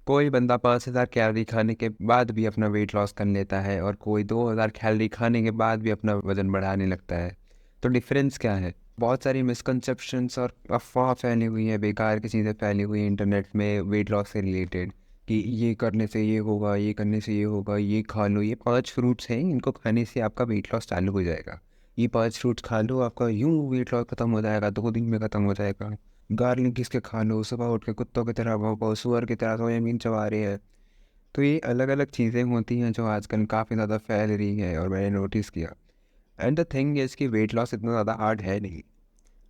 कोई बंदा 5,000 कैलोरी खाने के बाद भी अपना वेट लॉस कर लेता है और कोई 2,000 कैलोरी खाने के बाद भी अपना वज़न बढ़ाने लगता है। तो डिफ़रेंस क्या है? बहुत सारी मिसकंसेप्शंस और अफ़वाह फैली हुई हैं, बेकार की चीज़ें फैली हुई हैं इंटरनेट में वेट लॉस से रिलेटेड कि ये करने से ये होगा, ये करने से ये होगा, ये खा लो, ये 5 फ्रूट्स हैं, इनको खाने से आपका वेट लॉस चालू हो जाएगा। ये 5 फ्रूट्स खा लो, आपका यूँ वेट लॉस खत्म हो जाएगा, 2 दिन में खत्म हो जाएगा। गार्लिक घिस के खा लो, सुबह उठ के कुत्तों की तरह भौंको, सूअर की तरह सोयाबीन चबा रहे हैं। तो ये अलग-अलग चीज़ें होती हैं जो आजकल काफ़ी ज़्यादा फैल रही हैं और मैंने नोटिस किया। एंड द थिंग इज़ कि वेट लॉस इतना ज़्यादा हार्ड है नहीं।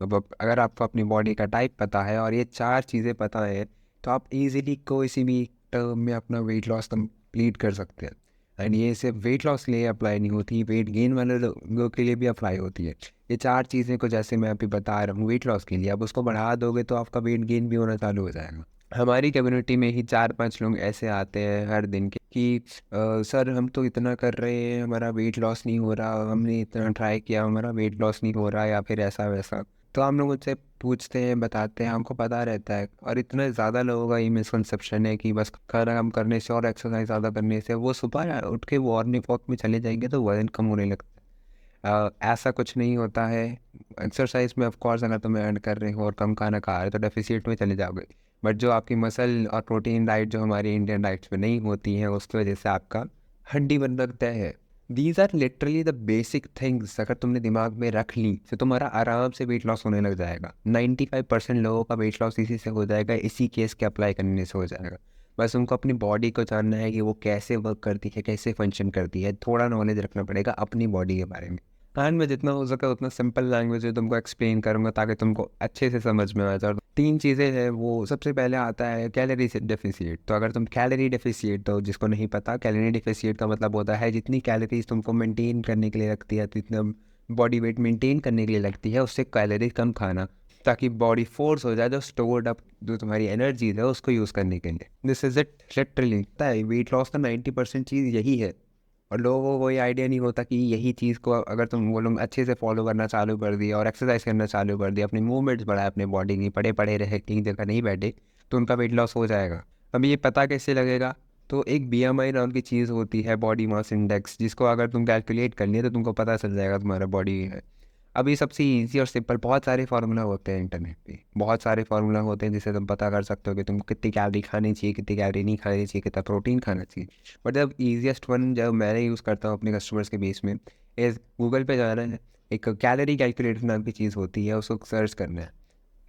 अब अगर आपको अपनी बॉडी का टाइप पता है और ये 4 चीज़ें पता है, तो आप ईज़िली किसी भी टर्म में अपना वेट लॉस कंप्लीट कर सकते हैं। एंड ये सिर्फ वेट लॉस के लिए अप्लाई नहीं होती, वेट गेन वाले लोगों के लिए भी अप्लाई होती है। ये 4 चीज़ें को जैसे मैं अभी बता रहा हूँ वेट लॉस के लिए, अब उसको बढ़ा दोगे तो आपका वेट गेन भी होना चालू हो जाएगा। हमारी कम्युनिटी में ही 4-5 लोग ऐसे आते हैं हर दिन के कि सर हम तो इतना कर रहे हैं, हमारा वेट लॉस नहीं हो रहा, हमने इतना ट्राई किया, हमारा वेट लॉस नहीं हो रहा या फिर ऐसा-वैसा। तो हम लोग उनसे पूछते हैं, बताते हैं, हमको पता रहता है और इतने ज़्यादा लोगों का ये मिसकंसेप्शन है कि बस खाना कम करने से और एक्सरसाइज ज़्यादा करने से वो सुबह उठ के मॉर्निंग वॉक में चले जाएँगे तो वज़न कम होने लगता है। ऐसा कुछ नहीं होता है। एक्सरसाइज में ऑफ कोर्स अगर तुम ऐड कर रहे हो और कम खाना खा रहे हो तो डेफिसिट में चले जाओगे। बट जो आपकी मसल और प्रोटीन डाइट जो हमारी इंडियन डाइट्स में नहीं होती हैं उसकी वजह से आपका हड्डी बन लगता है। These are literally the basic things अगर तुमने दिमाग में रख ली तो तुम्हारा आराम से वेट लॉस होने लग जाएगा। 95% लोगों का वेट लॉस इसी से हो जाएगा, इसी केस के अप्लाई करने से हो जाएगा। बस उनको अपनी बॉडी को जानना है कि वो कैसे वर्क करती है, कैसे फंक्शन करती है, थोड़ा नॉलेज रखना पड़ेगा अपनी बॉडी के बारे में। एंड मैं जितना हो सके उतना सिंपल लैंग्वेज में तुमको एक्सप्लेन करूँगा ताकि तुमको अच्छे से समझ में आ जाए। 3 चीज़ें हैं, वो सबसे पहले आता है कैलोरी से डेफिसिट। तो अगर तुम कैलोरी डेफिसिट, तो जिसको नहीं पता कैलोरी डेफिसिट का मतलब होता है जितनी कैलोरीज तुमको मेंटेन करने के लिए लगती है, तो इतना बॉडी वेट मेंटेन करने के लिए लगती है उससे कैलोरी कम खाना, ताकि बॉडी फोर्स हो जाए जो स्टोर्ड अप जो तुम्हारी एनर्जीज है उसको यूज़ करने के लिए। This is it literally. पता है वेट लॉस का 90% चीज़ यही है और लोगों को ये आइडिया नहीं होता कि यही चीज़ को अगर तुम वो लोग अच्छे से फॉलो करना चालू कर दिया और एक्सरसाइज करना चालू कर दिया, अपनी मूवमेंट्स बढ़ाए अपने बॉडी की, पड़े पड़े रहे एक जगह नहीं बैठे, तो उनका वेट लॉस हो जाएगा। अब ये पता कैसे लगेगा? तो एक बीएमआई नाम की चीज़ होती है, बॉडी मास इंडेक्स, जिसको अगर तुम कैलकुलेट कर लिए तो तुमको पता चल जाएगा तुम्हारा बॉडी है। अब ये सबसे ईज़ी और सिंपल, बहुत सारे फार्मूला होते हैं इंटरनेट पे, बहुत सारे फार्मूला होते हैं जिससे तुम पता कर सकते हो कि तुमको कितनी कैलोरी खानी चाहिए, कितनी कैलोरी नहीं खानी चाहिए, कितना प्रोटीन खाना चाहिए। बट जब ईज़ीएस्ट वन जब मैंने यूज़ करता हूँ अपने कस्टमर्स के बेस में, इज़ गूगल पे जाना है, एक कैलोरी कैलकुलेटर नाम की चीज़ होती है, उसको सर्च करना है।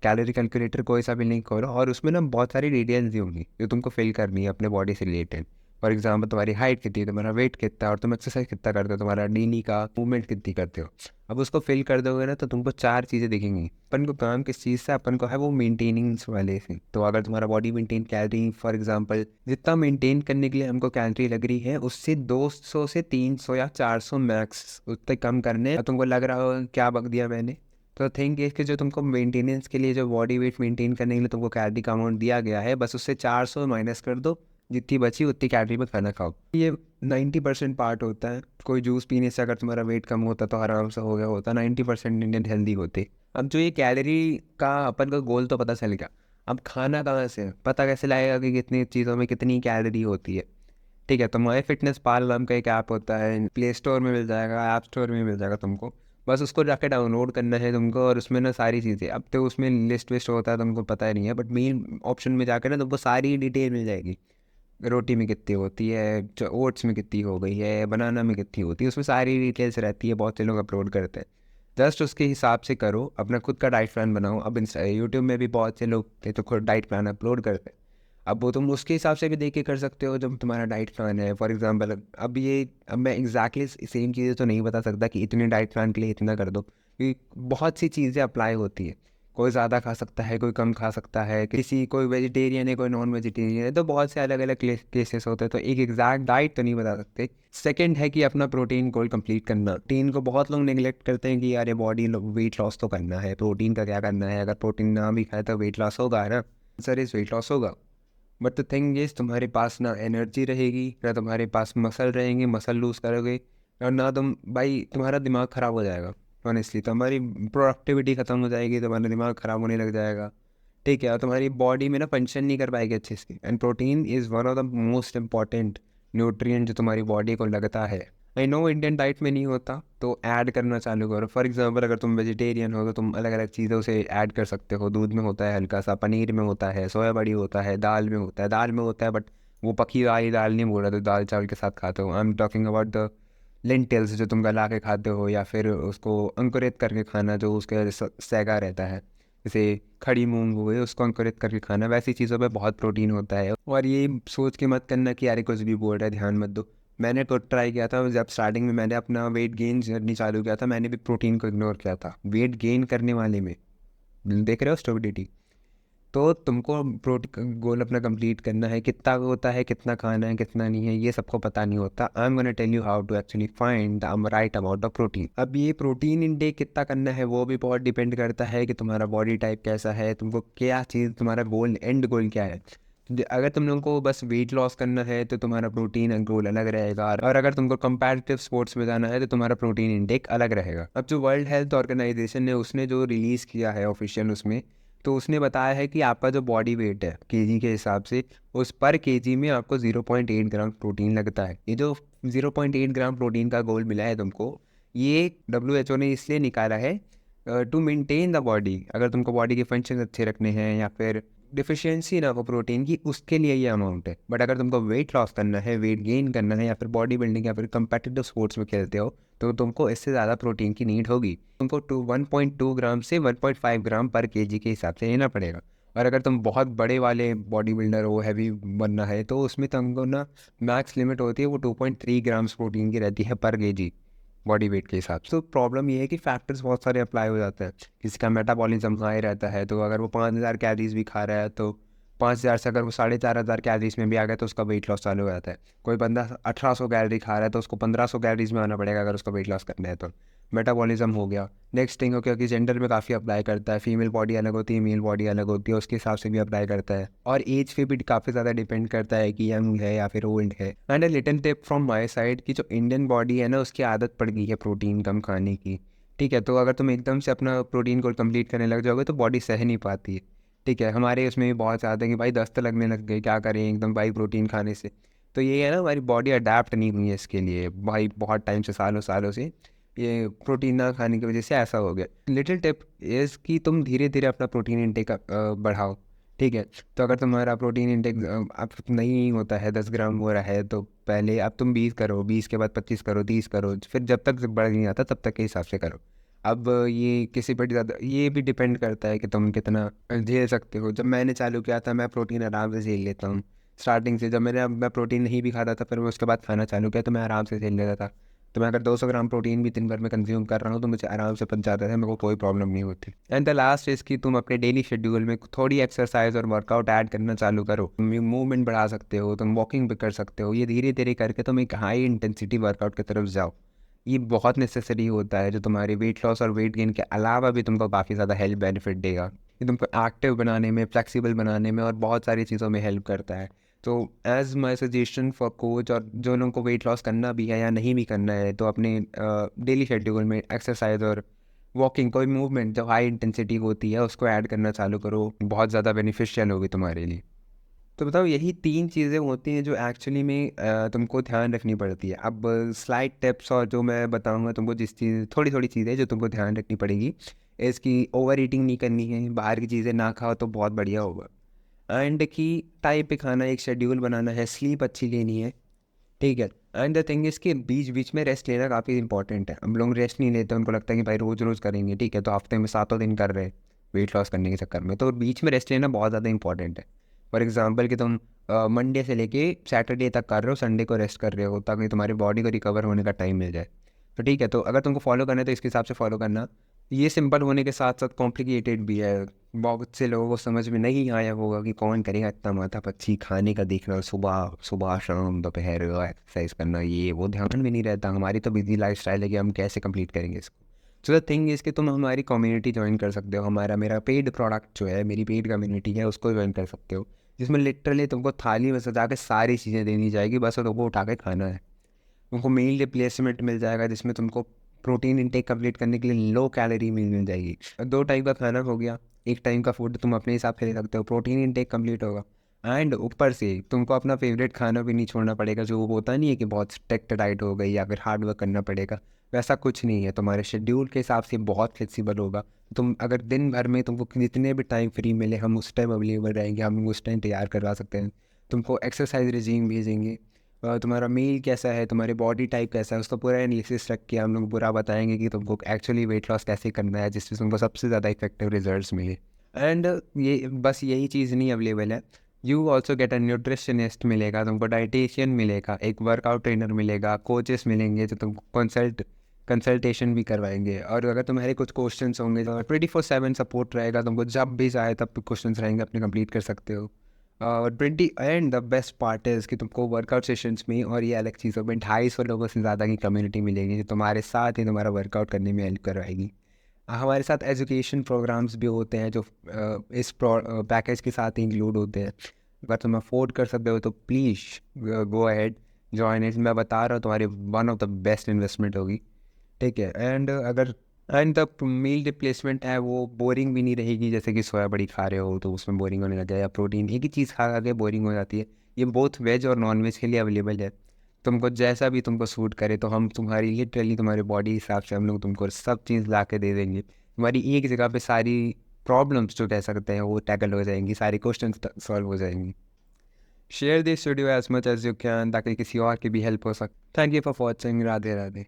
कैलोरी कैलकुलेटर कोई सा भी लिंक करो और उसमें ना बहुत सारी डिटेल्स दी होंगी जो तुमको फिल करनी है अपने बॉडी से रिलेटेड। फॉर एग्जांपल तुम्हारी हाइट कितनी है, तुम्हारा वेट कितना है और तुम एक्सरसाइज कितना करते हो, तुम्हारा डेली का मूवमेंट कितनी करते हो। अब उसको फिल कर दोगे ना तो तुमको 4 चीज़ें दिखेंगी। अपन को काम किस चीज़ से, अपन को है वो मेंटेनेंस वाले से। तो अगर तुम्हारा body maintain calorie for example जितना मेंटेन करने के लिए हमको कैलोरी लग रही है उससे 200 से 300 या 400 मैक्स उतने कम करने हैं। तुमको लग रहा हो क्या बक दिया मैंने, तो थिंक ये कि जो तुमको मेंटेनेंस के लिए जो बॉडी वेट मेंटेन करने के लिए तुमको कैलोरी का अमाउंट दिया गया है बस उससे 400 माइनस कर दो, जितनी बची उतनी कैलोरी में खाना खाओ। ये 90% पार्ट होता है। कोई जूस पीने से अगर तुम्हारा वेट कम होता तो आराम से हो गया होता, 90% इंडियन हेल्दी होते। अब जो ये कैलोरी का अपन का गोल तो पता चल गया, अब खाना कहाँ से है? पता कैसे लगेगा कि कितनी चीज़ों में कितनी कैलोरी होती है? ठीक है, तो माई फिटनेस पाल नाम का एक ऐप होता है, प्ले स्टोर में मिल जाएगा, ऐप स्टोर में मिल जाएगा तुमको। बस उसको जाके डाउनलोड करना है तुमको और उसमें ना सारी चीज़ें, अब तो उसमें लिस्ट विस्ट होता है तुमको पता ही नहीं है, बट मेन ऑप्शन में जाकर ना तुमको सारी डिटेल मिल जाएगी। रोटी में कितनी होती है, ओट्स में कितनी हो गई है, बनाना में कितनी होती है, उसमें सारी डिटेल्स रहती है, बहुत से लोग अपलोड करते हैं। जस्ट उसके हिसाब से करो, अपना खुद का डाइट प्लान बनाओ। अब यूट्यूब में भी बहुत से लोग थे तो खुद डाइट प्लान अपलोड करते हैं। अब वो तुम उसके हिसाब से भी देख के कर सकते हो जब तुम्हारा डाइट प्लान है। फॉर एग्जांपल अब मैं एग्जैक्टली सेम चीज़ें तो नहीं बता सकता कि इतने डाइट प्लान के लिए इतना कर दो, क्योंकि बहुत सी चीज़ें अप्लाई होती है। कोई ज़्यादा खा सकता है, कोई कम खा सकता है, किसी कोई वेजिटेरियन है, कोई नॉन वेजिटेरियन है, तो बहुत से अलग अलग केसेस होते हैं, तो एक एग्जैक्ट डाइट तो नहीं बता सकते। सेकंड है कि अपना प्रोटीन गोल कंप्लीट करना। प्रोटीन को बहुत लोग नेग्लेक्ट करते हैं कि यार ये बॉडी वेट लॉस तो करना है, प्रोटीन का क्या करना है, अगर प्रोटीन ना भी खाए तो वेट लॉस होगा, है ना? सर इस वेट लॉस होगा, बट द थिंग इज तुम्हारे पास ना एनर्जी रहेगी, ना तुम्हारे पास मसल रहेंगे, मसल लूज करोगे, और ना तुम भाई तुम्हारा दिमाग ख़राब हो जाएगा। ऑनेस्टली तुम्हारी प्रोडक्टिविटी ख़त्म हो जाएगी, तुम्हारा दिमाग ख़राब होने लग जाएगा। ठीक है, और तुम्हारी बॉडी में ना फंक्शन नहीं कर पाएगी अच्छे से। And protein is one of the most important nutrient जो तुम्हारी बॉडी को लगता है। आई नो इंडियन डाइट में नहीं होता, तो ऐड करना चालू करो। फॉर एग्जांपल अगर तुम वेजिटेरियन हो तो तुम अलग अलग चीज़ों से ऐड कर सकते हो। दूध में होता है हल्का सा, पनीर में होता है, सोया बड़ी होता है, दाल में होता है। दाल में होता है बट वो पकी वाली दाल नहीं बोल रहा, तो दाल चावल के साथ खाते हो। I am talking about the lentils जो तुम गला के खाते हो, या फिर उसको अंकुरित करके खाना जो उसके सेगा रहता है। जैसे खड़ी मूंग हुए उसको अंकुरित करके खाना, वैसी चीज़ों पे बहुत प्रोटीन होता है। और ये सोच के मत करना कि यार कुछ भी बोल रहा है ध्यान मत दो। मैंने तो ट्राई किया था, जब स्टार्टिंग में मैंने अपना वेट गेन जर्नी चालू किया था, मैंने भी प्रोटीन को इग्नोर किया था वेट गेन करने वाले में। देख रहे हो स्टेबिलिटी। तो तुमको प्रोटीन गोल अपना कंप्लीट करना है, कितना होता है, कितना खाना है, कितना नहीं है, ये सबको पता नहीं होता। I am gonna tell you how to actually find the right amount of protein. अब ये प्रोटीन इनटेक कितना करना है वो भी बहुत डिपेंड करता है कि तुम्हारा बॉडी टाइप कैसा है, तुमको क्या चीज़, तुम्हारा गोल, एंड गोल क्या है। अगर तुम लोगों को बस वेट लॉस करना है तो तुम्हारा प्रोटीन गोल अलग रहेगा, और अगर तुमको कंपैटिटिव स्पोर्ट्स में जाना है तो तुम्हारा प्रोटीन इनटेक अलग रहेगा। अब जो वर्ल्ड हेल्थ ऑर्गेनाइजेशन ने उसने जो रिलीज़ किया है ऑफिशियल, उसमें तो उसने बताया है कि आपका जो बॉडी वेट है केजी के हिसाब से, उस पर केजी में आपको 0.8 ग्राम प्रोटीन लगता है। ये जो 0.8 ग्राम प्रोटीन का गोल मिला है तुमको, ये WHO ने इसलिए निकाला है टू मेंटेन द बॉडी। अगर तुमको बॉडी के फंक्शन अच्छे रखने हैं या फिर डिफिशियंसी ना हो प्रोटीन की, उसके लिए ये अमाउंट है। बट अगर तुमको वेट लॉस करना है, वेट गेन करना है, या फिर बॉडी बिल्डिंग या फिर कंपेटिटिव स्पोर्ट्स में खेलते हो, तो तुमको इससे ज़्यादा प्रोटीन की नीड होगी। तुमको 1.2 ग्राम से 1.5 ग्राम पर केजी के हिसाब से लेना पड़ेगा। और अगर तुम बहुत बड़े वाले बॉडी बिल्डर हो, हैवी बनना है, तो उसमें तुमको ना मैक्स लिमिट होती है वो 2.3 ग्राम्स प्रोटीन की रहती है पर केजी बॉडी वेट के हिसाब से। तो प्रॉब्लम ये है कि फैक्टर्स बहुत सारे अप्लाई हो जाते हैं। किसी का मेटाबॉलिज्म हाई रहता है, तो अगर वो 5,000 कैलोरीज भी खा रहा है, तो 5,000 से अगर वो 4,500 कैलोरीज में भी आ गया तो उसका वेट लॉस चालू हो जाता है। कोई बंदा 1,800 कैलोरी खा रहा है तो उसको 1,500 कैलोरीज में आना पड़ेगा अगर उसका वेट लॉस करना है तो। मेटाबॉलिज्म हो गया। नेक्स्ट थिंग हो गया कि जेंडर में काफ़ी अप्लाई करता है। फीमेल बॉडी अलग होती है, मेल बॉडी अलग होती है, उसके हिसाब से भी अप्लाई करता है। और एज पे भी काफ़ी ज़्यादा डिपेंड करता है कि यंग है या फिर ओल्ड है। And a little tip from my side कि जो इंडियन बॉडी है ना, उसकी आदत पड़ गई है प्रोटीन कम खाने की। ठीक है, तो अगर तुम एकदम से अपना प्रोटीन को कंप्लीट करने लग जाओगे तो बॉडी सह नहीं पाती है। ठीक है, हमारे उसमें भी बहुत ज़्यादा है कि भाई दस्त लगने लग गए, क्या करें एकदम भाई प्रोटीन खाने से। तो ये है ना, हमारी बॉडी अडेप्ट नहीं हुई है इसके लिए भाई, बहुत टाइम से, सालों सालों से ये प्रोटीन ना खाने की वजह से ऐसा हो गया। लिटिल टिप इज़ कि तुम धीरे धीरे अपना प्रोटीन इंटेक बढ़ाओ। ठीक है, तो अगर तुम्हारा प्रोटीन इंटेक अब नहीं होता है, 10 ग्राम हो रहा है, तो पहले अब तुम 20 करो, 20 के बाद 25 करो, 30 करो, फिर जब तक बढ़ नहीं आता तब तक के हिसाब से करो। अब ये किसी पर ज़्यादा, ये भी डिपेंड करता है कि तुम कितना झेल सकते हो। जब मैंने चालू किया था मैं प्रोटीन आराम से झेल लेता हूँ स्टार्टिंग से। जब मैं प्रोटीन नहीं भी खाता था, फिर मैं उसके बाद खाना चालू किया तो मैं आराम से झेल लेता था। तो मैं अगर 200 ग्राम प्रोटीन भी दिन भर में कंज्यूम कर रहा हूँ तो मुझे आराम से पच जाता है, मेरे को कोई प्रॉब्लम नहीं होती। एंड द लास्ट इज़ कि तुम अपने डेली शेड्यूल में थोड़ी एक्सरसाइज और वर्कआउट ऐड करना चालू करो। तुम मूवमेंट बढ़ा सकते हो, तुम वॉकिंग भी कर सकते हो। ये धीरे धीरे करके तुम एक हाई इंटेंसिटी वर्कआउट की तरफ जाओ। ये बहुत नेसेसरी होता है, जो तुम्हारे वेट लॉस और वेट गेन के अलावा भी तुमको काफ़ी ज़्यादा हेल्थ बेनिफिट देगा। ये तुमको एक्टिव बनाने में, फ्लेक्सिबल बनाने में और बहुत सारी चीज़ों में हेल्प करता है। तो as my suggestion for coach, और जो लोगों को वेट लॉस करना भी है या नहीं भी करना है, तो अपने डेली शेड्यूल में एक्सरसाइज और वॉकिंग, कोई मूवमेंट जो हाई इंटेंसिटी होती है उसको ऐड करना चालू करो, बहुत ज़्यादा बेनिफिशियल होगी तुम्हारे लिए। तो बताओ, यही 3 चीज़ें होती हैं जो एक्चुअली में तुमको ध्यान रखनी पड़ती है। अब स्लाइड टिप्स और जो मैं बताऊंगा तुमको, जिस चीज़, थोड़ी थोड़ी चीज़ें जो तुमको ध्यान रखनी पड़ेगी, इसकी ओवर ईटिंग नहीं करनी है, बाहर की चीज़ें ना खाओ तो बहुत बढ़िया होगा। एंड की टाइम पे खाना, एक शेड्यूल बनाना है, स्लीप अच्छी लेनी है। ठीक है, एंड द थिंग इज़ कि बीच बीच में रेस्ट लेना काफ़ी इंपॉर्टेंट है। हम लोग रेस्ट नहीं लेते, उनको लगता है कि भाई रोज़ रोज़ करेंगे, ठीक है, तो हफ्ते में 7 दिन कर रहे हैं वेट लॉस करने के चक्कर में, तो बीच में रेस्ट लेना बहुत ज़्यादा इंपॉर्टेंट है। फॉर एग्जांपल कि तुम मंडे से लेके सैटरडे तक कर रहे हो, संडे को रेस्ट कर रहे हो, ताकि तुम्हारी बॉडी को रिकवर होने का टाइम मिल जाए। तो ठीक है, तो अगर तुमको फॉलो करना है तो इसके हिसाब से फॉलो करना। ये सिंपल होने के साथ साथ कॉम्प्लिकेटेड भी है। बहुत से लोगों को समझ में नहीं आया होगा कि कौन करेगा इतना माथापच्ची खाने का देखना, सुबह सुबह शाम दोपहर एक्सरसाइज करना, ये वो ध्यान भी नहीं रहता। हमारी तो बिजी लाइफ स्टाइल है कि हम कैसे कंप्लीट करेंगे इसको। सो द थिंग इज़ कि तुम हमारी कम्युनिटी ज्वाइन कर सकते हो। मेरा पेड प्रोडक्ट जो है, मेरी पेड कम्युनिटी है, उसको ज्वाइन कर सकते हो, जिसमें लिटरली तुमको थाली में सजा के सारी चीज़ें देनी जाएगी, बस तुमको उठा के खाना है। तुमको मील रिप्लेसमेंट मिल जाएगा, जिसमें तुमको प्रोटीन इंटेक कंप्लीट करने के लिए लो कैलोरी मील मिल जाएगी। 2 टाइप का खाना हो गया, एक टाइम का फूड तुम अपने हिसाब से ले सकते हो, प्रोटीन इनटेक कंप्लीट होगा। एंड ऊपर से तुमको अपना फेवरेट खाना भी नहीं छोड़ना पड़ेगा, जो होता नहीं है कि बहुत स्ट्रिक्ट डाइट हो गई या फिर हार्ड वर्क करना पड़ेगा। वैसा कुछ नहीं है, तुम्हारे शेड्यूल के हिसाब से बहुत फ्लेक्सिबल होगा। तुम अगर दिन भर में तुमको जितने भी टाइम फ्री मिले, हम उस टाइम अवेलेबल रहेंगे, हम उस टाइम तैयार करवा सकते हैं। तुमको एक्सरसाइज रिजीम भेजेंगे, तुम्हारा मील कैसा है, तुम्हारी बॉडी टाइप कैसा है, उसका पूरा एनालिसिस रख के हम लोग पूरा बताएंगे कि तुमको एक्चुअली वेट लॉस कैसे करना है, जिससे तुमको सबसे ज़्यादा इफेक्टिव रिजल्ट्स मिले। एंड ये बस यही चीज़ नहीं अवेलेबल है, you also get a nutritionist मिलेगा, तुमको डाइटिशियन मिलेगा, एक वर्कआउट ट्रेनर मिलेगा, कोचेस मिलेंगे जो तुमको कंसल्टेशन भी करवाएंगे। और अगर तुम्हारे कुछ क्वेश्चंस होंगे तो 24/7 सपोर्ट रहेगा, तुमको जब भी चाहे तब क्वेश्चंस रहेंगे, अपने कंप्लीट कर सकते हो। और 20 and the best part is कि तुमको वर्कआउट सेशंस में और ये अलग चीज़ों में 250 लोगों से ज़्यादा की कम्युनिटी मिलेगी, जो तुम्हारे साथ ही तुम्हारा वर्कआउट करने में हेल्प करवाएगी। हमारे साथ एजुकेशन प्रोग्राम्स भी होते हैं जो इस पैकेज के साथ इंक्लूड होते हैं। अगर तुम अफोर्ड कर सकते हो तो please go ahead, join it. मैं बता रहा हूँ, तुम्हारी one of the best investment होगी। ठीक है। एंड द मील रिप्लेसमेंट है वो बोरिंग भी नहीं रहेगी, जैसे कि सोया बड़ी खा रहे हो तो उसमें बोरिंग होने लग जाए, या प्रोटीन एक ही चीज़ खा के बोरिंग हो जाती है। ये बोथ वेज और नॉन वेज के लिए अवेलेबल है। तुमको जैसा भी तुमको सूट करे तो हम तुम्हारी लिटरली तुम्हारे बॉडी हिसाब से हम लोग तुमको सब चीज़ ला के दे देंगे। तुम्हारी एक जगह पे सारी प्रॉब्लम्स जो कह सकते हैं वो टैकल हो जाएंगी, सारी क्वेश्चन सॉल्व हो जाएंगी। Share this video as much as you can, ताकि किसी और की भी हेल्प हो सके। Thank you for watching. Radhe Radhe.